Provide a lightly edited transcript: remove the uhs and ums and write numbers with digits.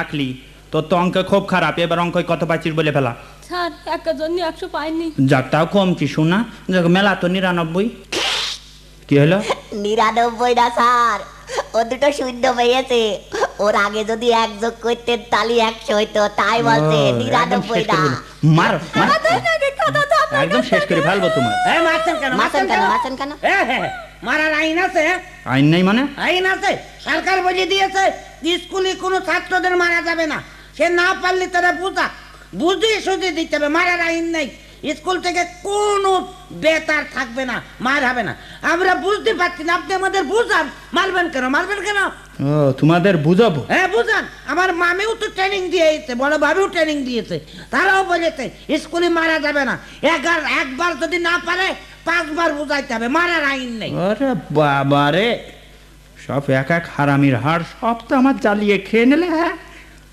আকলি তোর তো অঙ্ক খুব খারাপ, এবার অঙ্ক কত পাইছিস বলে ফেলা। স্যার একের জন্য 100 পাইনি। যাক তাও কমছি শোনা, যাক মেলা তো 99। কি হলো? 99 না স্যার, ও দুটো শূন্য পেয়েছে। ওর আগে যদি 1 যোগ করতেন তাহলে 100 হইতো, তাই বলছে 99 না। মার একদম শেষ করে ফেলবো তোমার। মারছেন কেন? মাছেন কেন মাছেন কেন? মারার আইন আছে? আইন নাই মানে? আইন আছে, সরকার বলে দিয়েছে স্কুলে কোনো ছাত্রদের মারা যাবে না। সে না পারলে তারা বুঝিয়ে সুঝিয়ে দিতে হবে, মারার আইন নেই। স্কুল থেকে কোনো বেতার থাকবে না, মার হবে না। আমরা বুঝতে পারছি না, আপনি আমাদের বুঝান। মারবেন কেন? ও তোমাদের বুঝাবো? হ্যাঁ বুঝান। আমার মামিও তো ট্রেনিং দিয়েছে, বড় ভাবিও ট্রেনিং দিয়েছে, তারাও বলেছে স্কুলে মারা যাবে না। একবার যদি না পারে 5 বার বুঝাইতে হবে, মারার আইন নেই। আরে বাবা রে, সব এক এক হারামির হাড়, সব তো আমার জ্বালিয়ে খেয়ে নিলে। হ্যাঁ